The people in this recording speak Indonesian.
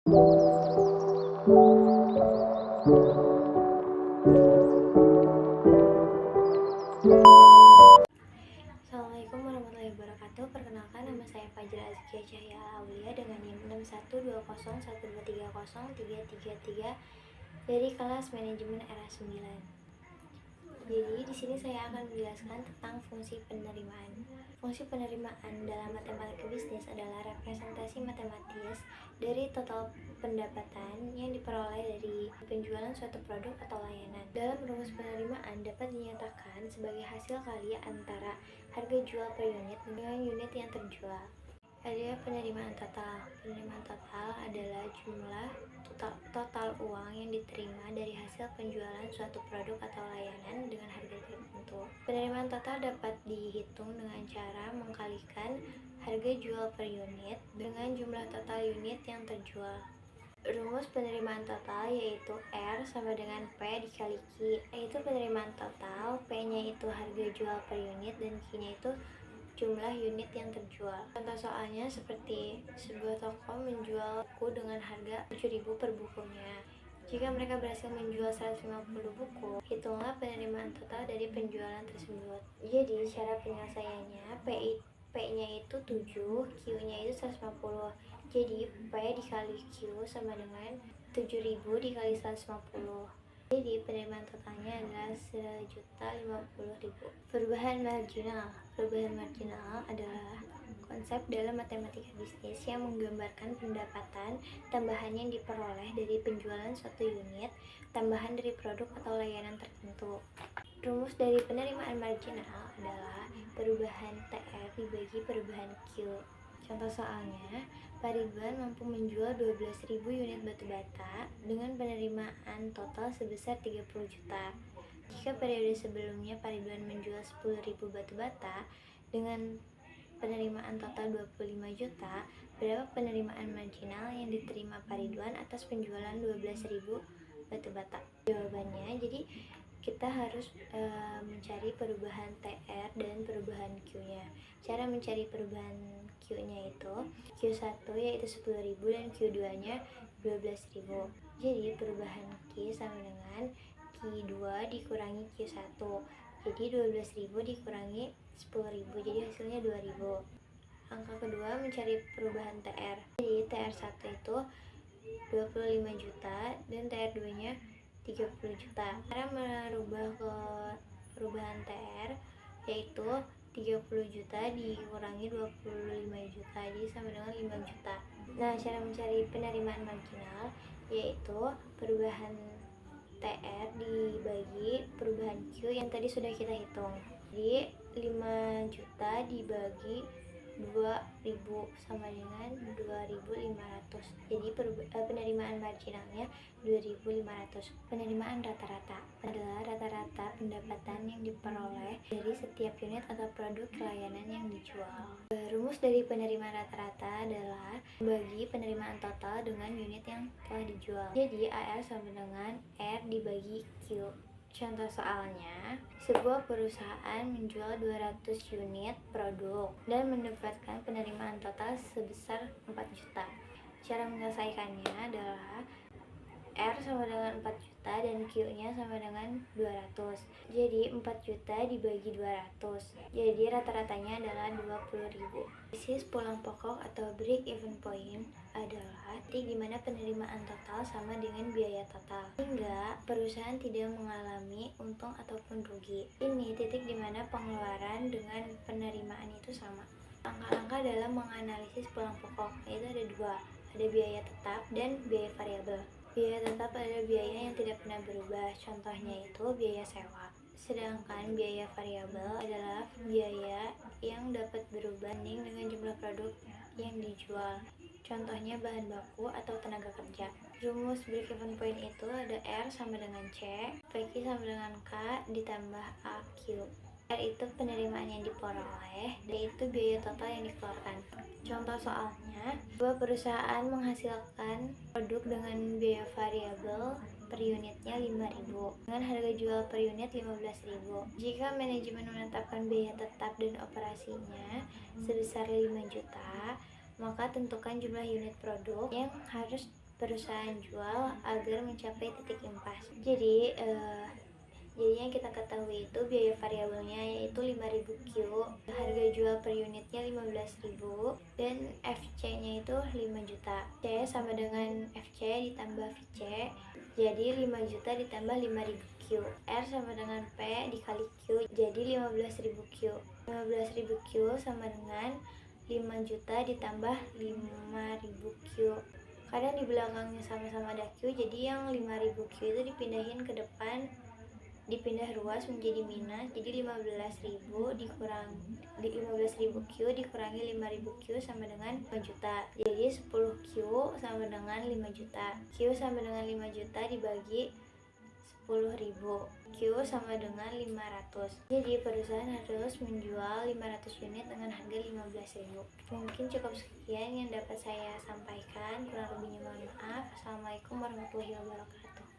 Assalamualaikum warahmatullahi wabarakatuh. Perkenalkan, nama saya Fajra Azkia Cahya Aulia dengan NIM 612012303333 dari kelas manajemen era 9. Jadi di sini saya akan menjelaskan tentang fungsi penerimaan. Fungsi penerimaan dalam matematika bisnis adalah representasi matematis dari total pendapatan yang diperoleh dari penjualan suatu produk atau layanan. Dalam rumus penerimaan dapat dinyatakan sebagai hasil kali antara harga jual per unit dengan unit yang terjual. Ada penerimaan total. Penerimaan total adalah jumlah total uang yang diterima dari hasil penjualan suatu produk atau layanan dengan harga tertentu. Penerimaan total dapat dihitung dengan cara mengkalikan harga jual per unit dengan jumlah total unit yang terjual. Rumus penerimaan total yaitu R sama dengan P dikali Q, yaitu penerimaan total, P-nya itu harga jual per unit dan Q-nya itu jumlah unit yang terjual. Contoh soalnya seperti sebuah toko menjual buku dengan harga 7.000 per bukunya. Jika mereka berhasil menjual 150 buku, hitunglah penerimaan total dari penjualan tersebut. Jadi cara penyelesaiannya, P-nya itu 7, Q-nya itu 150. Jadi P dikali Q sama dengan 7.000 dikali 150. Jadi penerimaan totalnya adalah 1.050.000. Perubahan marginal. Perubahan marginal adalah konsep dalam matematika bisnis yang menggambarkan pendapatan tambahan yang diperoleh dari penjualan suatu unit tambahan dari produk atau layanan tertentu. Rumus dari penerimaan marginal adalah perubahan TR dibagi perubahan Q. Contoh soalnya, Pak Ridwan mampu menjual 12.000 unit batu bata dengan penerimaan total sebesar 30 juta. Jika periode sebelumnya Pak Ridwan menjual 10.000 batu bata dengan penerimaan total 25 juta, berapa penerimaan marginal yang diterima Pak Ridwan atas penjualan 12.000 batu bata? Jawabannya, jadi kita harus mencari perubahan TR dan perubahan Q-nya. Cara mencari perubahan Q-nya itu Q1 yaitu 10.000 dan Q2-nya 12.000. Jadi perubahan Q sama dengan Q2 dikurangi Q1. Jadi 12.000 dikurangi 10.000, jadi hasilnya 2.000. Angka kedua mencari perubahan TR. Jadi TR1 itu 25 juta dan TR2-nya 30 juta. Cara merubah ke perubahan TR yaitu 30 juta dikurangi 25 juta, jadi sama dengan 5 juta. Nah, cara mencari penerimaan marginal yaitu perubahan TR dibagi perubahan Q yang tadi sudah kita hitung. Jadi 5 juta dibagi 2.000 sama dengan 2.500. Jadi penerimaan marginalnya 2.500. Penerimaan rata-rata adalah rata-rata pendapatan yang diperoleh dari setiap unit atau produk layanan yang dijual. Rumus dari penerimaan rata-rata adalah bagi penerimaan total dengan unit yang telah dijual. Jadi AR sama dengan R dibagi Q. Contoh soalnya, sebuah perusahaan menjual 200 unit produk dan mendapatkan penerimaan total sebesar 4 juta. Cara menyelesaikannya adalah R sama dengan 4 juta dan Q-nya sama dengan 200. Jadi 4 juta dibagi 200. Jadi rata-ratanya adalah 20.000. Basis pulang pokok atau break even point adalah titik di mana penerimaan total sama dengan biaya total, hingga perusahaan tidak mengalami untung ataupun rugi. Ini titik di mana pengeluaran dengan penerimaan itu sama. Langkah-langkah dalam menganalisis pulang pokok yaitu ada dua, ada biaya tetap dan biaya variabel. Biaya tetap adalah biaya yang tidak pernah berubah, contohnya itu biaya sewa. Sedangkan biaya variabel adalah biaya yang dapat berubah dengan jumlah produk yang dijual, contohnya bahan baku atau tenaga kerja. Rumus break even point itu ada R sama dengan C, PQ sama dengan K ditambah AQ. R itu penerimaan yang diperoleh, D itu biaya total yang dikeluarkan. Contoh soalnya, sebuah perusahaan menghasilkan produk dengan biaya variabel per unitnya 5.000 dengan harga jual per unit 15.000. Jika manajemen menetapkan biaya tetap dan operasinya sebesar 5 juta, maka tentukan jumlah unit produk yang harus perusahaan jual agar mencapai titik impas. Jadi yang kita ketahui itu biaya variabelnya yaitu 5.000 Q, harga jual per unitnya 15.000, dan FC-nya itu 5 juta. C sama dengan FC ditambah VC, jadi 5 juta ditambah 5.000 Q. R sama dengan P dikali Q, jadi 15.000 Q. 15.000 Q sama dengan 5 juta ditambah 5.000 Q. Kadang di belakangnya sama-sama ada Q, jadi yang 5.000 Q itu dipindahin ke depan, dipindah ruas menjadi minus, jadi 15.000 Q dikurangi 5.000 Q sama dengan 5 juta, jadi 10 Q sama dengan 5 juta. Q sama dengan 5 juta dibagi 10.000, Q sama dengan 500. Jadi perusahaan harus menjual 500 unit dengan harga 15.000. Mungkin cukup sekian yang dapat saya sampaikan, kurang lebihnya mohon maaf. Assalamualaikum warahmatullahi wabarakatuh.